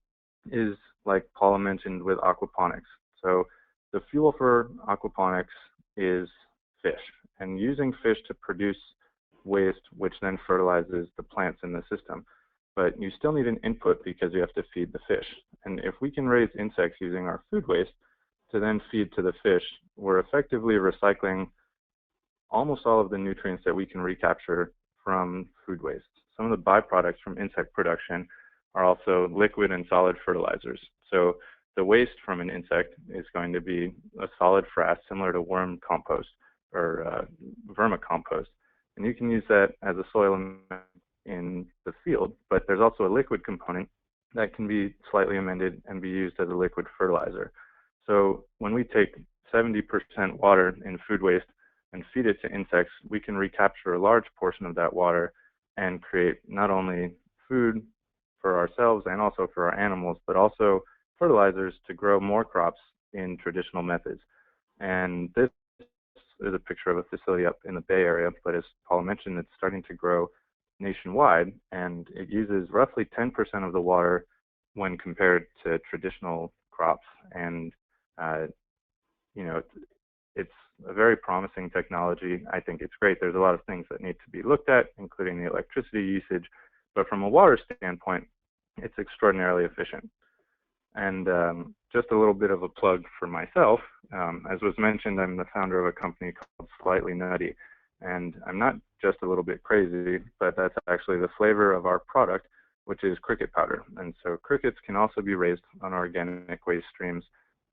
is, like Paula mentioned, with aquaponics. So the fuel for aquaponics is fish, and using fish to produce waste, which then fertilizes the plants in the system. But you still need an input because you have to feed the fish. And if we can raise insects using our food waste to then feed to the fish, we're effectively recycling almost all of the nutrients that we can recapture from food waste. Some of the byproducts from insect production are also liquid and solid fertilizers. So the waste from an insect is going to be a solid frass similar to worm compost or vermicompost. And you can use that as a soil amendment in the field, but there's also a liquid component that can be slightly amended and be used as a liquid fertilizer. So when we take 70% water in food waste and feed it to insects, we can recapture a large portion of that water and create not only food for ourselves and also for our animals, but also fertilizers to grow more crops in traditional methods. And this is a picture of a facility up in the Bay Area, but as Paula mentioned, it's starting to grow nationwide, and it uses roughly 10% of the water when compared to traditional crops. And you know, it's a very promising technology. I think it's great. There's a lot of things that need to be looked at, including the electricity usage, but from a water standpoint, it's extraordinarily efficient. And just a little bit of a plug for myself. As was mentioned, I'm the founder of a company called Slightly Nutty, and I'm not just a little bit crazy, but that's actually the flavor of our product, which is cricket powder. And so crickets can also be raised on organic waste streams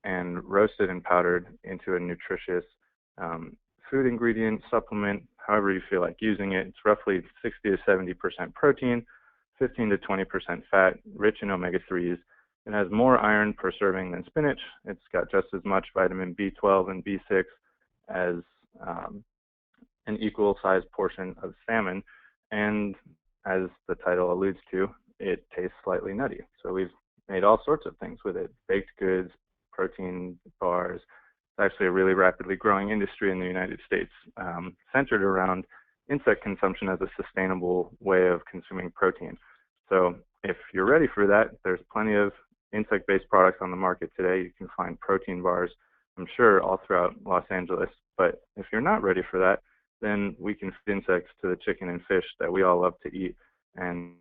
and roasted and powdered into a nutritious food ingredient, supplement, however you feel like using it. It's roughly 60 to 70% protein, 15 to 20% fat, rich in omega-3s. It has more iron per serving than spinach. It's got just as much vitamin B12 and B6 as an equal-sized portion of salmon. And as the title alludes to, it tastes slightly nutty. So we've made all sorts of things with it: baked goods, protein bars. It's actually a really rapidly growing industry in the United States, centered around insect consumption as a sustainable way of consuming protein. So if you're ready for that, there's plenty of insect-based products on the market today. You can find protein bars, I'm sure, all throughout Los Angeles. But if you're not ready for that, then we can feed insects to the chicken and fish that we all love to eat, and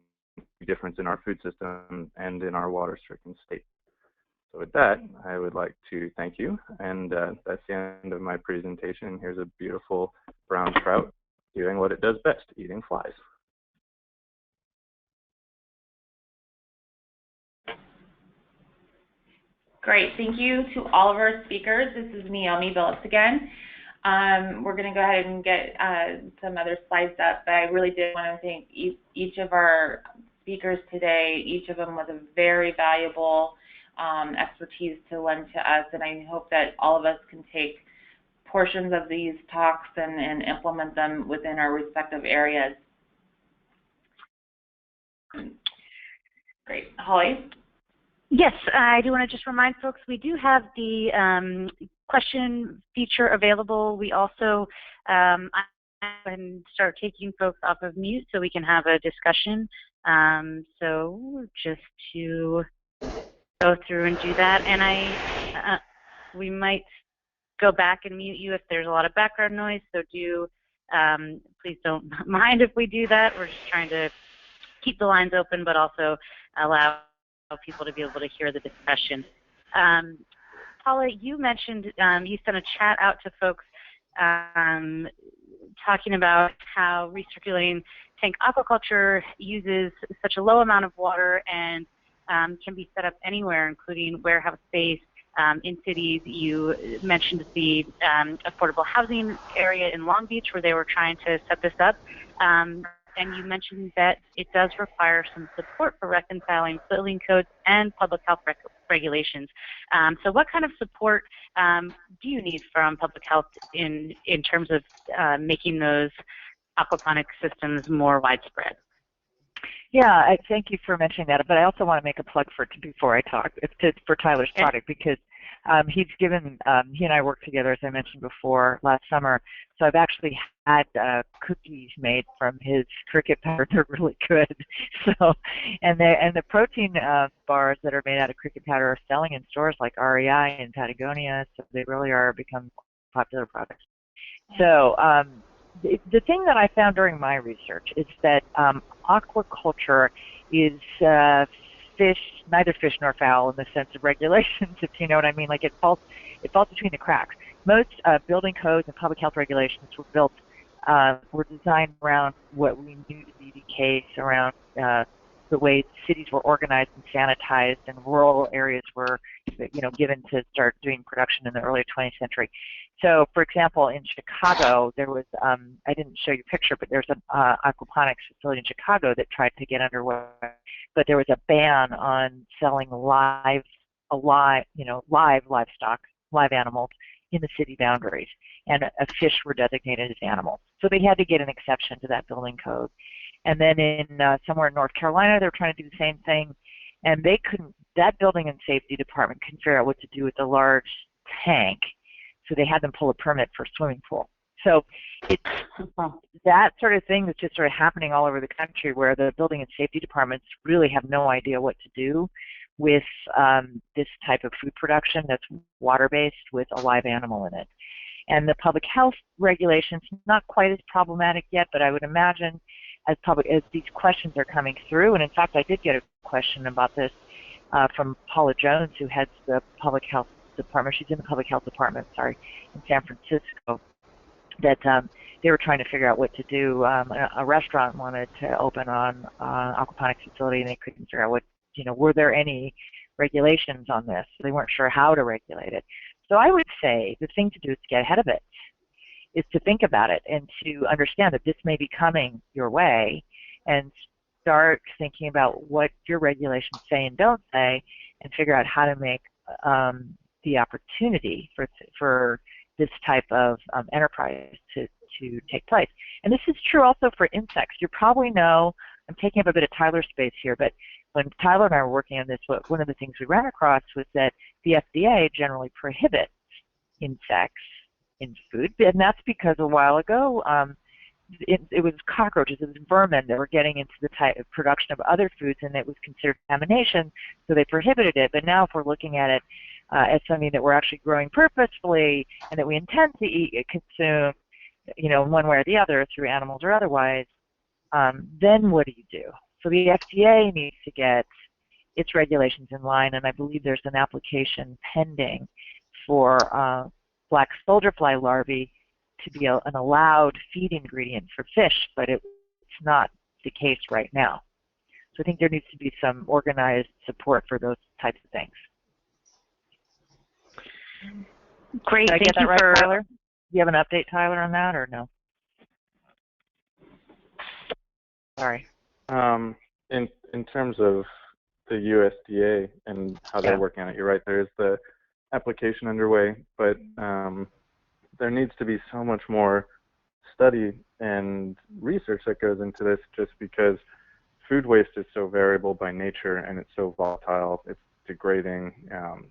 the difference in our food system and in our water-stricken state. So with that, I would like to thank you, and that's the end of my presentation. Here's a beautiful brown trout doing what it does best, eating flies. Great, thank you to all of our speakers. This is Naomi Billups again. We're going to go ahead and get some other slides up, but I really did want to thank each of our speakers today. Each of them was a very valuable expertise to lend to us, and I hope that all of us can take portions of these talks and implement them within our respective areas. Great. Holly? Yes, I do want to just remind folks we do have the question feature available. We also and start taking folks off of mute so we can have a discussion. So just to go through and do that, and we might go back and mute you if there's a lot of background noise. So do please don't mind if we do that. We're just trying to keep the lines open, but also allow people to be able to hear the discussion. Paula, you mentioned you sent a chat out to folks talking about how recirculating tank aquaculture uses such a low amount of water and can be set up anywhere, including warehouse space in cities. You mentioned the affordable housing area in Long Beach where they were trying to set this up. And you mentioned that it does require some support for reconciling building codes and public health regulations. So what kind of support do you need from public health in terms of making those aquaponics systems more widespread? Yeah, I thank you for mentioning that, but I also want to make a plug for Tyler's product, because he's given, he and I worked together, as I mentioned before, last summer. So I've actually had cookies made from his cricket powder. They're really good. So, and the protein bars that are made out of cricket powder are selling in stores like REI and Patagonia. So they really are becoming popular products. So the thing that I found during my research is that aquaculture is neither fish nor fowl in the sense of regulations, if you know what I mean. Like it falls between the cracks. Most building codes and public health regulations were designed around what we knew to be the case around the way cities were organized and sanitized, and rural areas were, given to start doing production in the early 20th century. So, for example, in Chicago, there was, I didn't show you a picture, but there's an aquaponics facility in Chicago that tried to get underway, but there was a ban on selling live livestock, live animals in the city boundaries, and fish were designated as animals. So they had to get an exception to that building code. And then in somewhere in North Carolina, they were trying to do the same thing, and they couldn't. That building and safety department couldn't figure out what to do with the large tank, so they had them pull a permit for a swimming pool. So it's that sort of thing that's just sort of happening all over the country, where the building and safety departments really have no idea what to do with this type of food production that's water-based with a live animal in it. And the public health regulations, not quite as problematic yet, but I would imagine as these questions are coming through, and in fact I did get a question about this from Paula Jones, who heads the public health department. She's in the public health department, in San Francisco, that they were trying to figure out what to do. A restaurant wanted to open on aquaponics facility, and they couldn't figure out what, were there any regulations on this? They weren't sure how to regulate it. So I would say the thing to do is to get ahead of it, is to think about it and to understand that this may be coming your way, and start thinking about what your regulations say and don't say, and figure out how to make the opportunity for this type of enterprise to take place. And this is true also for insects. You probably know, I'm taking up a bit of Tyler's space here, but when Tyler and I were working on this, one of the things we ran across was that the FDA generally prohibits insects in food, and that's because a while ago it was cockroaches, it was vermin that were getting into the type of production of other foods, and it was considered contamination, so they prohibited it. But now if we're looking at it as something that we're actually growing purposefully and that we intend to eat, consume, in one way or the other, through animals or otherwise, then what do you do? So the FDA needs to get its regulations in line, and I believe there's an application pending for black soldier fly larvae to be an allowed feed ingredient for fish, but it's not the case right now. So I think there needs to be some organized support for those types of things. Great, Did I thank get that you right, for... Tyler? Do you have an update, Tyler, on that, or no? Sorry. In terms of the USDA and how they're working on it, you're right, there is the application underway, but there needs to be so much more study and research that goes into this, just because food waste is so variable by nature, and it's so volatile, it's degrading,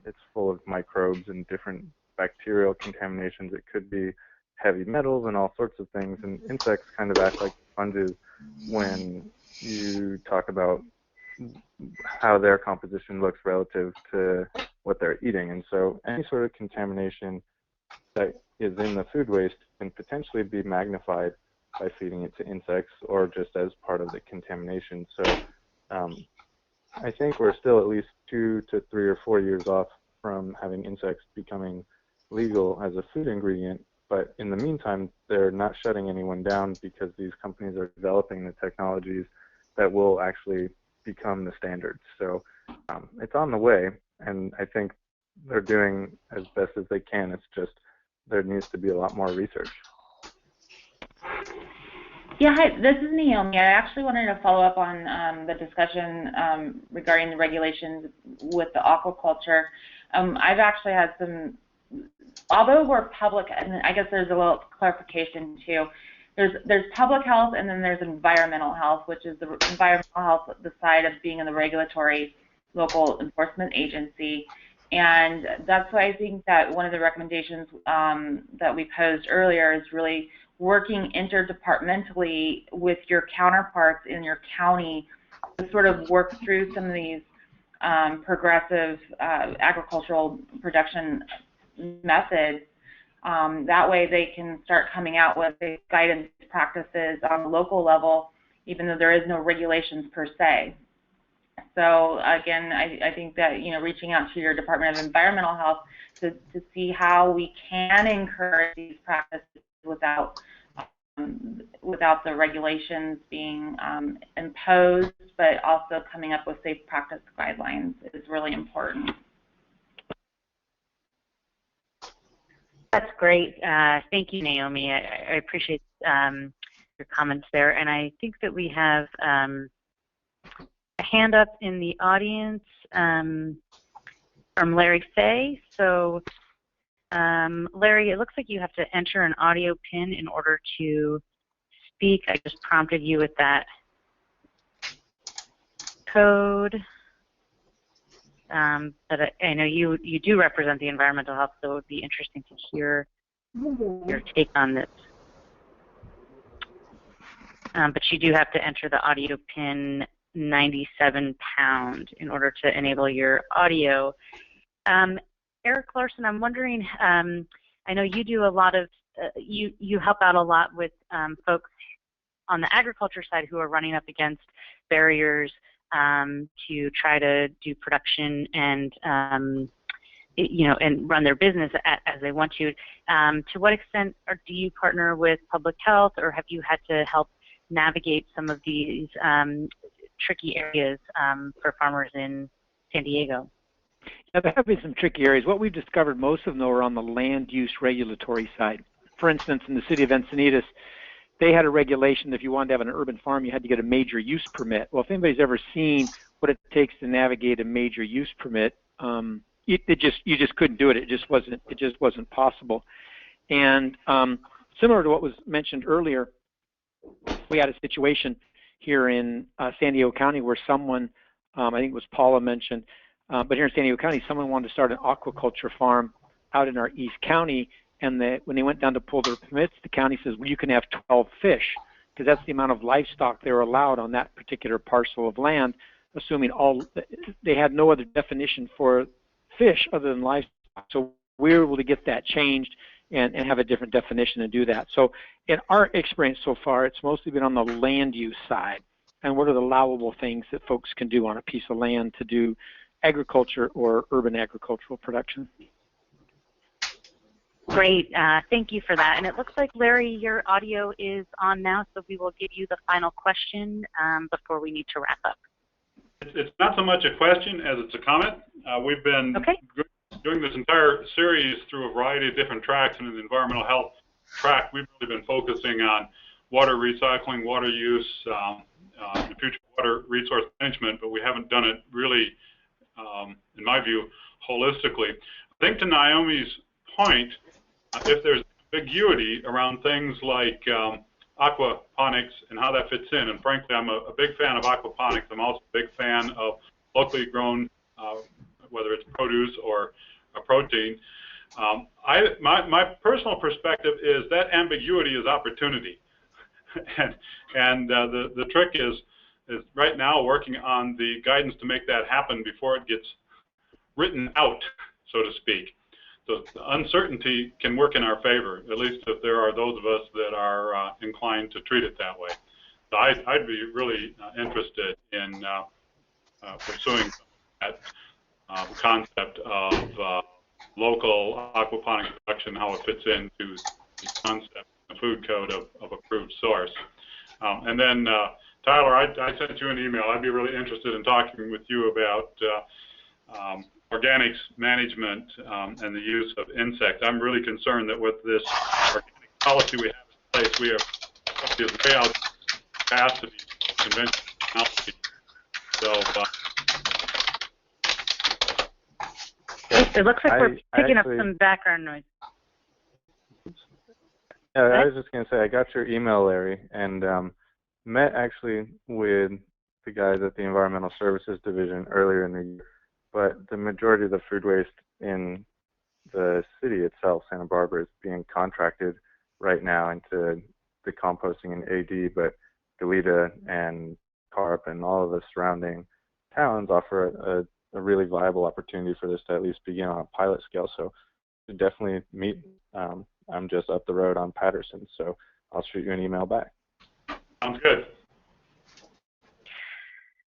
it's full of microbes and different bacterial contaminations. It could be heavy metals and all sorts of things, and insects kind of act like sponges when you talk about how their composition looks relative to what they're eating. And so any sort of contamination that is in the food waste can potentially be magnified by feeding it to insects, or just as part of the contamination. So I think we're still at least 2 to 3 or 4 years off from having insects becoming legal as a food ingredient. But in the meantime, they're not shutting anyone down, because these companies are developing the technologies that will actually become the standards. So it's on the way, and I think they're doing as best as they can. It's just there needs to be a lot more research. Yeah, hi, this is Naomi. I actually wanted to follow up on the discussion regarding the regulations with the aquaculture. I've actually had some, although we're public, and I guess there's a little clarification too. There's public health, and then there's environmental health, which is the environmental health, the side of being in the regulatory local enforcement agency. And that's why I think that one of the recommendations that we posed earlier is really working interdepartmentally with your counterparts in your county to sort of work through some of these progressive agricultural production methods. That way they can start coming out with guidance practices on the local level, even though there is no regulations per se. So again, I think that, reaching out to your Department of Environmental Health to see how we can encourage these practices without without the regulations being imposed, but also coming up with safe practice guidelines is really important. That's great. Thank you, Naomi. I appreciate your comments there. And I think that we have a hand up in the audience from Larry Fay. So Larry, it looks like you have to enter an audio pin in order to speak. I just prompted you with that code. But I know you do represent the environmental health, so it would be interesting to hear your take on this. But you do have to enter the audio pin 97 pound in order to enable your audio. Eric Larson, I'm wondering, I know you do a lot of, you help out a lot with folks on the agriculture side who are running up against barriers to try to do production and and run their business as they want to. To what extent do you partner with public health, or have you had to help navigate some of these tricky areas for farmers in San Diego? Yeah, there have been some tricky areas. What we've discovered, most of them are on the land use regulatory side. For instance, in the city of Encinitas, they had a regulation that if you wanted to have an urban farm, you had to get a major use permit. Well, if anybody's ever seen what it takes to navigate a major use permit, you just couldn't do it. It just wasn't possible. And similar to what was mentioned earlier, we had a situation here in San Diego County where someone, I think it was Paula mentioned, but here in San Diego County, someone wanted to start an aquaculture farm out in our East County. And when they went down to pull their permits, the county says, well, you can have 12 fish, because that's the amount of livestock they were allowed on that particular parcel of land, assuming they had no other definition for fish other than livestock. So we were able to get that changed and have a different definition and do that. So in our experience so far, it's mostly been on the land use side, and what are the allowable things that folks can do on a piece of land to do agriculture or urban agricultural production. Great, thank you for that. And it looks like, Larry, your audio is on now, so we will give you the final question before we need to wrap up. It's not so much a question as it's a comment. We've been doing this entire series through a variety of different tracks, and in the environmental health track, we've really been focusing on water recycling, water use, and future water resource management, but we haven't done it really, in my view, holistically. I think to Naomi's point, if there's ambiguity around things like aquaponics and how that fits in, and frankly, I'm a big fan of aquaponics. I'm also a big fan of locally grown, whether it's produce or a protein. My personal perspective is that ambiguity is opportunity, and the trick is right now working on the guidance to make that happen before it gets written out, so to speak. So the uncertainty can work in our favor, at least if there are those of us that are inclined to treat it that way. So I'd be really interested in pursuing that concept of local aquaponics production, how it fits into the concept, the food code of approved source. And then, Tyler, I sent you an email. I'd be really interested in talking with you about organics management and the use of insects. I'm really concerned that with this organic policy we have in place, we are way out capacity conventional technology. So it looks like we're picking up some background noise. Yeah, I was just going to say, I got your email, Larry, and met actually with the guys at the Environmental Services Division earlier in the year. But the majority of the food waste in the city itself, Santa Barbara, is being contracted right now into the composting in AD, but Goleta and Carp and all of the surrounding towns offer a really viable opportunity for this to at least begin on a pilot scale. So to definitely meet, I'm just up the road on Patterson, so I'll shoot you an email back. Sounds good.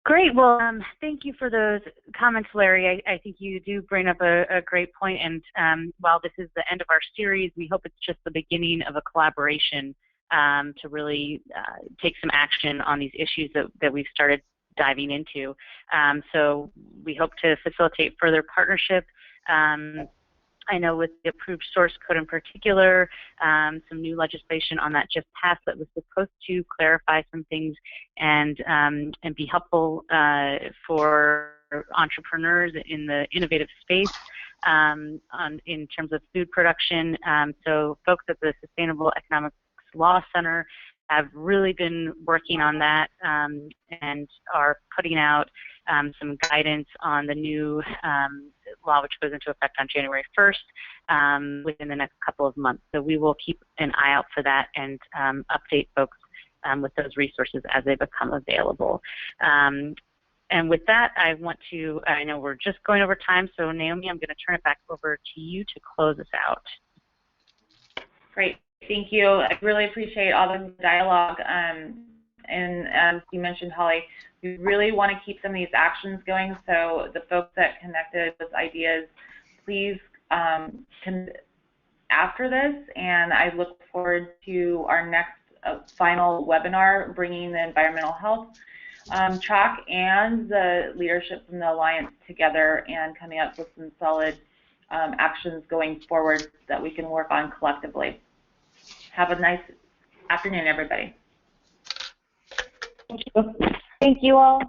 Great. Well, thank you for those comments, Larry. I think you do bring up a great point. And while this is the end of our series, we hope it's just the beginning of a collaboration to really take some action on these issues that we've started diving into. So we hope to facilitate further partnership. I know with the approved source code in particular, some new legislation on that just passed that was supposed to clarify some things and be helpful for entrepreneurs in the innovative space in terms of food production. So folks at the Sustainable Economics Law Center have really been working on that and are putting out some guidance on the new law, which goes into effect on January 1st within the next couple of months. So we will keep an eye out for that and update folks with those resources as they become available. And with that, I know we're just going over time, so Naomi, I'm going to turn it back over to you to close us out. Great. Thank you. I really appreciate all the dialogue. And as you mentioned, Holly, we really want to keep some of these actions going. So the folks that connected with ideas, please after this. And I look forward to our next final webinar, bringing the environmental health track and the leadership from the Alliance together and coming up with some solid actions going forward that we can work on collectively. Have a nice afternoon, everybody. Thank you all.